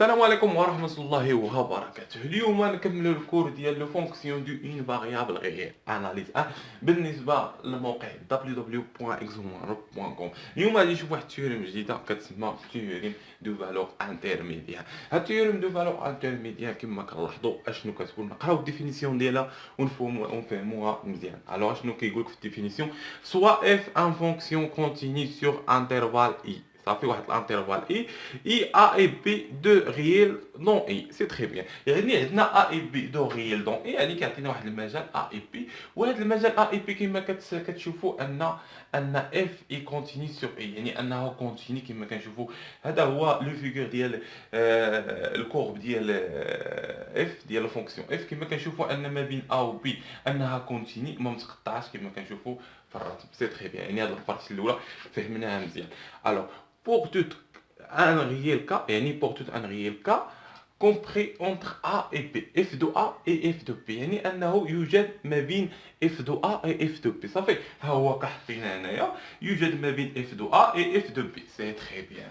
السلام عليكم ورحمة الله وبركاته. اليوم نكملوا الكور ديال لو فونكسيون دو اون فاريابل غير اناليز بالنسبة للموقع www.exomaro.com. اليوم غادي نشوف واحد التيوريم جديدة كتسمى تيوريم دو فالور انترميديان. هاد التيوريم دو فالور انترميديان كما كنلاحظوا اشنو كتقول، نقراو الديفينيسيون ديالها ونفهموها مزيان. الوغ اشنو كيقولك في الديفينيسيون؟ سوا اف ان فونكسيون كونتيني سور انترفال اي. صافي واحد الانترفال اي A et B de réel dans I. C'est très bien. يعني عندنا A et B دو réel dans I، يعني كيعطينا واحد المجال A et B، وهذا المجال A et B كما كتشوفوا ان F اي كونتيني سور I، يعني انه كونتيني كما كنشوفوا. هذا هو لو فيغور ديال الكورب ديال F ديال الفونكسيون F. كما كنشوفوا ان ما بين A و B انها كونتيني ما متقطعاش كما كنشوفوا في الرسم. سي تري بيان، يعني هذه البارتي الاولى فهمناها مزيان. الوغ pour tout un réel cas, يعني pour tout un réel cas compris entre A et B, f de A et f de B، يعني أنه يوجد ما بين f de A et f de B. صافي ها هو كحطينا هنايا يوجد ما بين f de A et f de B. C'est très bien.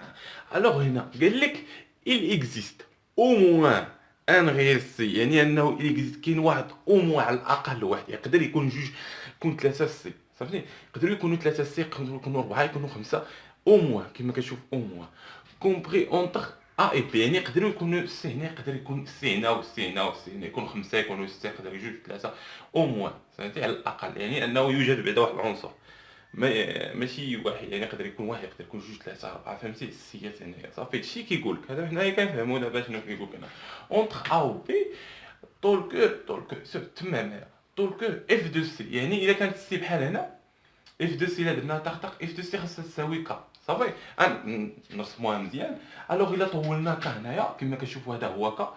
Alors هنا قال لك il existe au moins ان غير سي، يعني انه il كاين واحد او موان على الاقل واحد، يقدر يكون جوج، يكون ثلاثه سي. صافي يقدروا يكونوا ثلاثه سي، يقدروا يكونوا اربعه، يكونوا خمسه او موان كما كتشوف او موان كومبري اونتر ا اي بي، يعني يقدروا يكونوا سي هنا، يقدر يكون سي هنا وسي هنا وسي هنا، يكون خمسه، يكونوا سته، يقدر جوج ثلاثه او موان. فهمتي؟ على الاقل يعني انه يوجد بعدا واحد العنصر، ماشي واحد، يعني يقدر يكون واحد، يقدر يكون جوج ثلاثه اربعه. فهمتي السيات هنايا؟ صافي هادشي كيقول لك. هذا حنايا كنفهموا دابا شنو كيقول لك هنا. اونتر ا و بي طول كو تما هنايا طول كو اف دو سي، يعني الا كانت سي بحال هنا اف دو سي، الا درنا طق اف دو سي خاصها تساوي كا. صافي نرسموها مزيان. الوغ الا طولنا كا هنايا كما كتشوفوا هذا هو كا،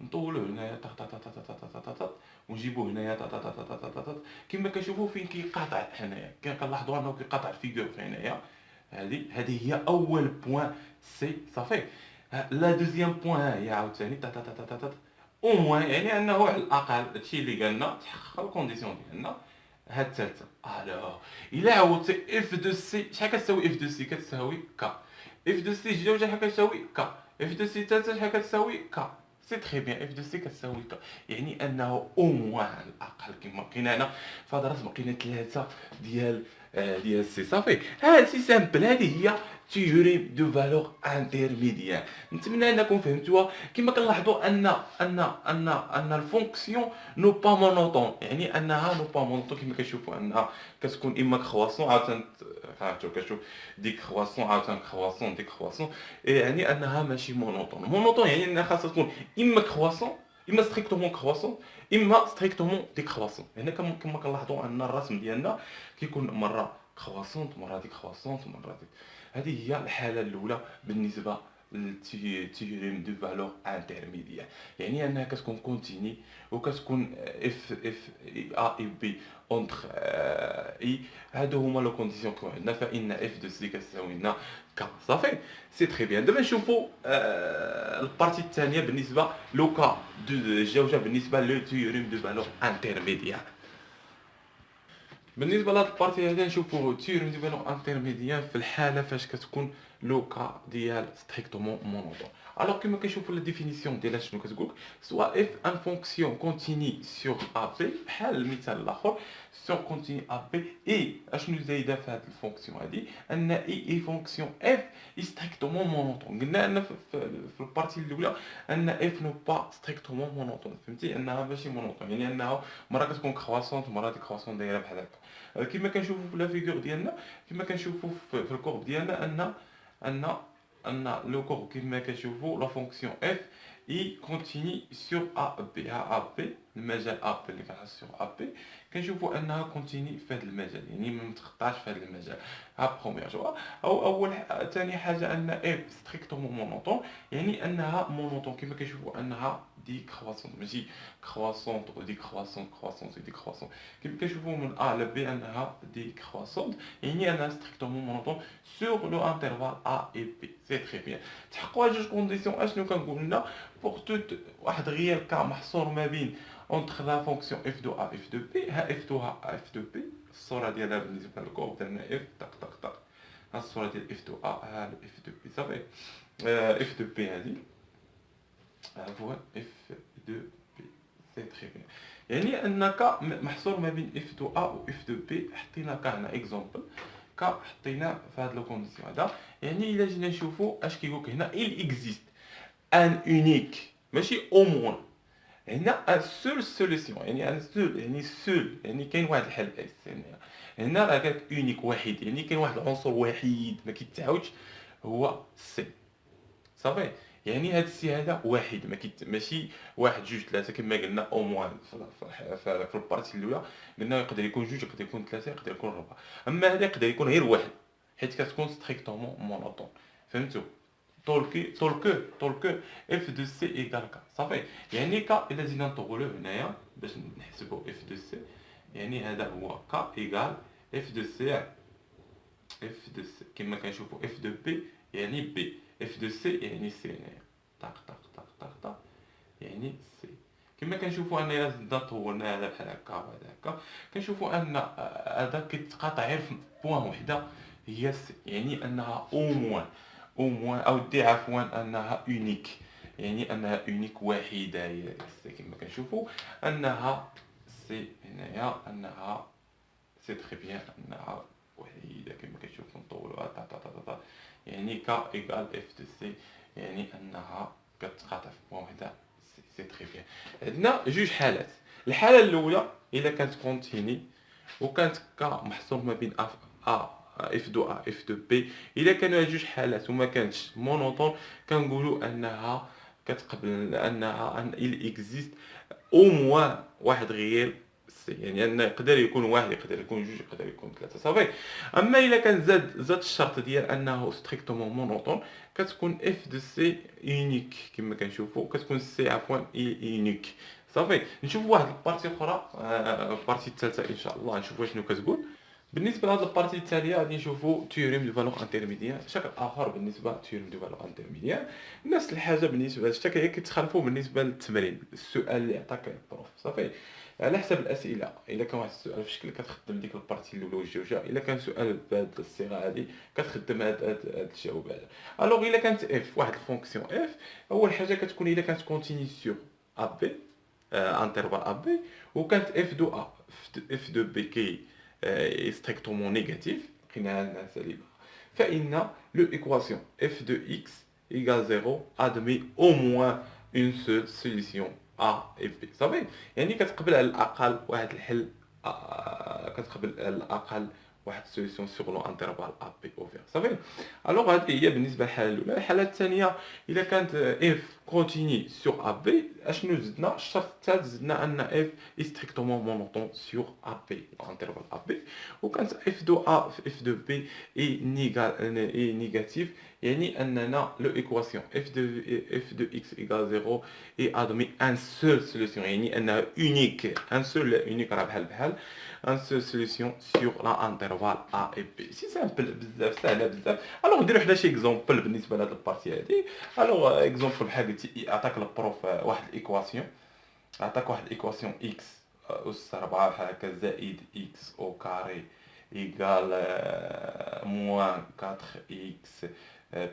نطولوه هنايا طق طق طق طق طق طق طق، ونجيبوه هنايا طق طق طق طق طق طق. كما كتشوفوا فين كيقاطع هنايا، كنلاحظوا انه كيقاطع الفيغور في هنايا. هذه هي اول بوين سي. صافي لا دوزيام بوين ها هي عاوتاني طق طق طق طق طق او موان، يعني انه على الاقل هادشي اللي قالنا تحقق الكونديسيون ديالنا. هاد الثالثه الو الا عوضتي اف دو سي شحال كتساوي؟ اف دو سي كتساوي كا. اف دو سي جوج شحال كتساوي كا. اف دو سي ثلاثه شحال كتساوي كا. سي تري بيان، اف دو سي كتساوي كا، يعني انه او موان على الاقل كما بقينا هنا في هذا الرسم بقينا ثلاثه ديال سي. صافي هادشي سامبل. هذه هي تيوريم دو فالور انترميديان. نتمنى انكم فهمتوها. كما كنلاحظوا ان الفونكسيون نو با مونوطون، يعني انها نو با مونوطون. كما كتشوفوا انها كتكون اما كرواسون عاوتاني، فهمتوا؟ كتشوف ديك كرواسون عاوتاني كرواسون ديك كرواسون، يعني انها ماشي مونوطون. مونوطون يعني انها خاصها تكون اما كرواسون، اما ستريكتومون كرواسون، اما ستريكتومون ديكرواسون. هنا كما كنلاحظوا ان الرسم ديالنا كيكون مره كرواسونت، مره ديكرواسونت، مره ديك. هذه هي الحاله الاولى بالنسبه للتيوريم دو فالور انترميديان، يعني انها كتكون كونتيني وكتكون اف ا اي بي اونتر اي. هادو هما لو كونديسيون كيكون عندنا، فان اف دو سي كتساوي لنا كا. صافي سي تري بيان. دابا نشوفوا البارتي الثانيه بالنسبه لو كا دو الجوجه بالنسبه لو تيوريم دو فالور انترميديان. بالنسبه لهاد البارتي هادي نشوفوا تيوريم دو فالور انترميديان في الحاله فاش كتكون لو كا ديال ستريكتومون مونوطون. الوغ كما كنشوفوا لا ديفينيسيون ديالها شنو كتقول؟ سوا اف ان فونكسيون كونتيني سور ا بي، بحال المثال الاخر سور كونتيني ا بي اي. اشنو زايده في هاد الفونكسيون هادي؟ ان اي فونكسيون اف ستريكتومون مونوطون. قلنا ان في البارتي الاولى ان اف نو با ستريكتومون مونوطون. فهمتي؟ انها ماشي مونوطون، يعني انها مره كتكون كرواسونت، مره ديك كرواسونت دايره بحال هكا. كما كنشوفوا في لا فيغور ديالنا، كما كنشوفوا في الكورب ديالنا ان ان لو كورب كما كتشوفوا لا فونكسيون اف اي كونتيني سور ا بي. ها ا بي المجال ا بي اللي كنحس سور ا بي، كنشوفوا انها كونتيني في هذا المجال، يعني ما متقطعش في هذا المجال. ها بروميير جوا. او ثاني حاجه ان اف ستريكتومون مونوطون، يعني انها مونوطون. كما كنشوفوا انها دي كرواسونت، ماشي كرواسونت ودي كرواسونت، كرواسونت ودي كرواسونت. كما كنشوفوا من ا ل بي انها دي كرواسونت، يعني انها ستريكتومون مونوطون سور لو انترفال ا اي بي. سي تري بيان. تحققوا جوج كونديسيون. اشنو كنقول لنا؟ بوغ توت واحد غيال كا محصور ما بين اونتر لا فونكسيون اف دو ا اف دو بي، ها اف دو ا اف دو بي الصوره ديالها بالنسبه للكورب درنا اف طق طق طق، ها الصوره ديال اف دو ا ها اف دو بي. صافي اف دو بي هذه عفوا اف دو بي. سي تري بيان. يعني ان كا محصور ما بين اف دو ا و اف دو بي. حطينا كا هنا اكزومبل، كا حطينا في هاد لو كونديسيون هذا. يعني الا جينا نشوفو اش كيقولك هنا، il existe ان اونيك ماشي او موان. هنا ان سول سوليسيون، يعني ان سول يعني سول، يعني كاين واحد الحل اس. يعني هنا راه قالك اونيك واحد، يعني كاين واحد العنصر وحيد ما كيتعاودش، هو سي. صافي. يعني هاد السي هذا واحد ماشي واحد جوج ثلاثه كما قلنا او موان في البارتي الاولى. قلنا يقدر يكون جوج، يقدر يكون ثلاثه، يقدر يكون ربعه. اما هذا يقدر يكون غير واحد، حيت كتكون ستريكتومون مونوتون. فهمتوا؟ طول كو اف دو سي ايكال كا. صافي. يعني كا الا زينا نطولو هنايا باش نحسبو اف دو سي، يعني هذا هو كا ايكال اف دو سي. اف دو سي كما كنشوفو اف دو بي يعني بي، اف دو سي يعني سي. هنايا طاق طاق طاق طاق طاق يعني سي. كما كنشوفو ان الا زدنا طولنا هذا بحال هكا وهذا هكا، كنشوفو ان هذا كيتقاطع غير في بوان وحده هي سي، يعني انها او موان. او موان او دي عفوا انها اونيك، يعني انها اونيك واحده هي سي. كما كنشوفو انها سي هنايا، انها سي تري بيان انها وحيده. كما كتشوفو نطولوها تا تا تا تا، يعني كا ايكال اف دو سي، يعني انها كتقاطع في بوان وحده. سي تري بيان. عندنا جوج حالات. الحاله الاولى الا كانت كونتيني وكانت كا محصور ما بين اف ا اف دو ا اف دو بي، الا كانوا هاد جوج حالات وما كانتش مونوطون، كنقولوا انها كتقبل انها ان il existe او موان واحد غير سي، يعني ان يقدر يكون واحد، يقدر يكون جوج، يقدر يكون ثلاثه. صافي. اما الا كان زاد الشرط ديال انه ستريكتومون مونوطون، كتكون اف دو سي يونيك. كما كنشوفوا كتكون سي عفوا يونيك. صافي. نشوفوا واحد البارتي اخرى، البارتي الثالثه ان شاء الله، نشوفوا شنو كتقول. بالنسبه لهاد البارتي التاليه غادي نشوفوا تيوريم دو فالور انترميديير. شكل اخر بالنسبه لتيوريم دو فالور انترميديير، نفس الحاجه بالنسبه للشكل، هي كيتخالفوا بالنسبه للتمرين، السؤال اللي عطاك البروف. صافي. على حسب الاسئله، الا كان واحد السؤال في شكل كتخدم ديك البارتي الاولى والجوجه، الا كان سؤال بهاد الصيغه هادي كتخدم هاد الجواب هذا. الوغ الا كانت اف واحد الفونكسيون اف، اول حاجه كتكون الا كانت كونتيني سور ا بي، انترفال ا بي، وكانت اف دو ا اف دو بي كي strictement négatif, فإن l'équation f de x égale 0 admet au moins une seule solution A et B. صافي. يعني كتقبل على الأقل واحد الحل، كتقبل على الأقل واحد السوليسيون سور لو انترفال ا بي اوفير. صافي. الوغ هذه هي بالنسبه للحاله الاولى. الحاله الثانيه الا كانت اف كونتيني سور ا بي، اشنو زدنا؟ الشرط الثالث زدنا ان اف ستريكتومون مونوطون سور ا بي، انترفال ا بي. وكانت اف دو ا في اف دو بي اي نيجاتيف، يعني اننا لو ايكواسيون اف دو اكس ايكال 0 اي ادمي ان سول سوليسيون، يعني انها اونيك. ان سول اونيك راه بحال بحال ان سول سوليسيون سور لا انترفال ا اي بي. سي سامبل بزاف، سهله بزاف. الوغ نديرو حنا شي اكزومبل بالنسبه لهاد البارتي هادي. الوغ اكزومبل بحال قلتي، عطاك البروف واحد الايكواسيون، عطاك واحد الايكواسيون اكس اس 4 بحال هكا زائد اكس او كاري ايكال موان 4 اكس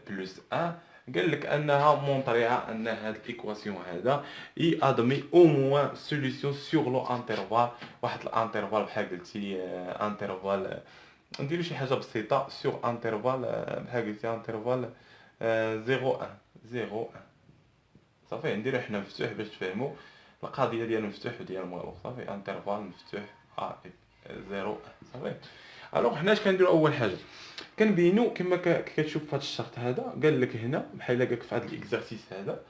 بلس 1. قال لك انها مونطريها ان هاد الايكواسيون هذا اي ادمي او موان سوليسيون سور لو انترفال، واحد الانترفال بحال قلتي انترفال. نديرو شي حاجه بسيطه سور انترفال بحال قلتي انترفال 0 1 0 1. صافي. نديرو حنا مفتوح باش تفهموا القضيه ديال المفتوح وديال المغلوق. صافي. انترفال مفتوح ا 0 صافي. الوغ حنا اش كنديرو؟ اول حاجه كنبينو كما كتشوف في هذا الشرط هذا، قال لك هنا بحال قالك في هذا الاكزرسيس هذا،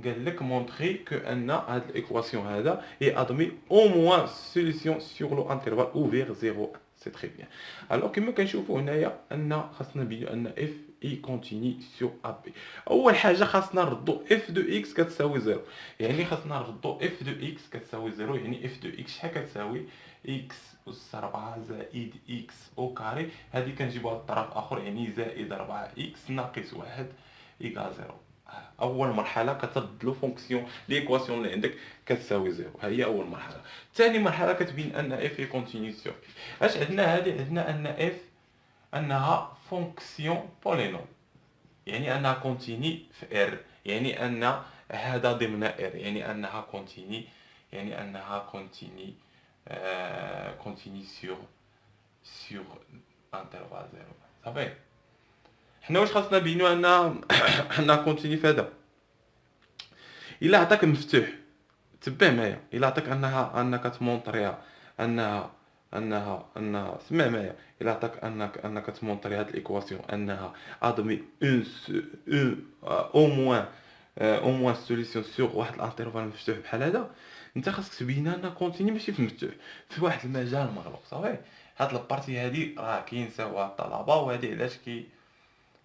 قال لك مونطري كو ان هاد الايكواسيون هذا اي ادمي او موان سوليسيون سور لو انترفال اوفير 0 سي تري بيان. الوغ كما كنشوفوا هنايا ان خاصنا نبينو ان اف اي كونتيني سور ا بي. اول حاجه خاصنا نردو اف دو اكس كتساوي 0، يعني خاصنا نردو اف دو اكس كتساوي 0، يعني اف دو اكس شحال كتساوي؟ اكس اس 4 زائد اكس او كاري، هذه كنجيبوها للطرف الاخر، يعني زائد 4 اكس ناقص 1 ايكال 0. اول مرحله كترد فونكسيون ليكواسيون اللي عندك كتساوي 0، ها هي اول مرحله. ثاني مرحله كتبين ان اف كونتينيو سور بي. اش عندنا؟ هذه عندنا ان اف انها فونكسيون بولينوم، يعني انها كونتيني في ار، يعني ان هذا ضمن إر، يعني أنها كونتيني، يعني أنها كونتيني كونتيني سيغ انترفال زيرو. صافي. حنا واش خاصنا نبينو أنها كونتيني في هذا؟ إلا عطاك مفتوح تبع معايا، إلا عطاك أنك تمونطريها أنها سمع معايا، إلا عطاك أنك تمونطري هاد الإيكواسيون أنها أدمي أو موان سوليسيون سيغ واحد الانترفال مفتوح بحال هذا، أنت خاصك تبينها أنها كونتيني ماشي في مفتوح، في واحد المجال مغلوق. صافي. هاد البارتي هادي راه كينساوها الطلبة، وهادي علاش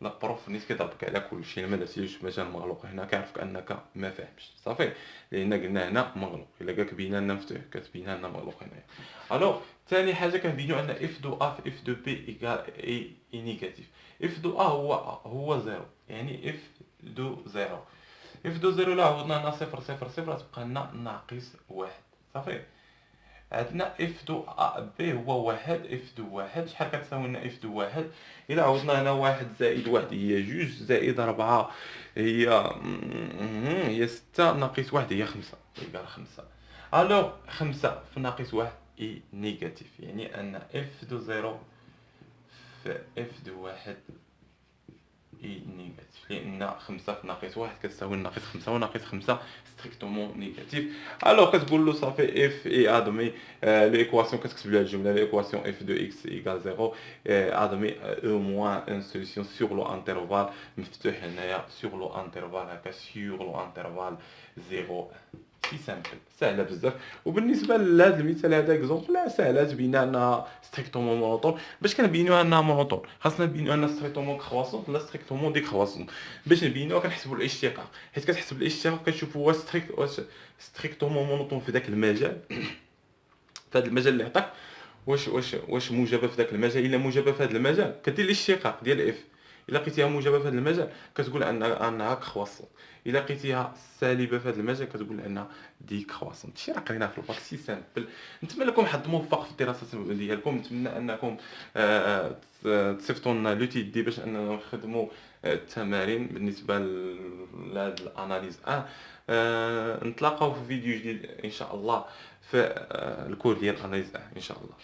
البروف نيت كيضربك على كلشي، الا ما درتيش في مجال مغلوق هنا كيعرفك انك ما فاهمش. صافي. لان قلنا هنا مغلوق، الا قالك بينا لنا مفتوح كتبينا لنا مغلوق هنايا. الو ثاني حاجه كنبينوا ان اف دو ا في اف دو بي ايكال اي نيجاتيف. اف دو ا هو زيرو، يعني اف دو زيرو. اف دو زيرو لا عوضنا لنا صفر صفر صفر تبقى لنا ناقص واحد. صافي. عندنا اف دو ا بي هو واحد، اف دو واحد شحال كتساوي لنا اف دو واحد؟ الى عوضنا هنا واحد زائد واحد هي جوج، زائد ربعة هي ستة، ناقص واحد هي خمسة، يبقى خمسة. الوغ خمسة في ناقص واحد اي نيجاتيف، يعني ان اف دو زيرو في اف دو واحد اي نيجاتيف، لان خمسة في ناقص واحد كتساوي ناقص خمسة، وناقص خمسة ستريكتومون نيجاتيف. الوغ كتقول له صافي اف اي ادمي ليكواسيون كتكتب لها الجمله ليكواسيون اف دو اكس ايكال زيرو ادمي او موان ان سوليسيون سور لو انترفال مفتوح هنايا سور لو انترفال هكا سور لو انترفال زيرو. سي سامبل، سهله بزاف. وبالنسبه لهذا المثال هذا اكزومبل سهله تبينا انها ستريكتومون مونوطون. باش كنبينوها انها مونوطون خاصنا نبينوها انها ستريكتومون كرواسونت لا ستريكتومون ديكرواسونت. باش نبينوها كنحسبوا الاشتقاق، حيت كتحسب الاشتقاق كتشوفوا واش ستريكتومون مونوطون في ذاك المجال في هذا المجال اللي عطاك، واش موجبه في ذاك المجال. الا موجبه في هذا المجال كدير الاشتقاق ديال اف، الا لقيتيها موجبه في هذا المجال كتقول انها كرواسون، الا لقيتيها سالبه في هذا المجال كتقول انها ديكرواسون. هادشي راه قريناه في الباك، سي سامبل. نتمنى لكم حظ موفق في الدراسات ديالكم، نتمنى انكم تصيفطوا لنا لوتي دي باش اننا نخدموا التمارين بالنسبه لهاد الاناليز. نتلاقاو في فيديو جديد ان شاء الله في الكور ديال اناليز ان شاء الله.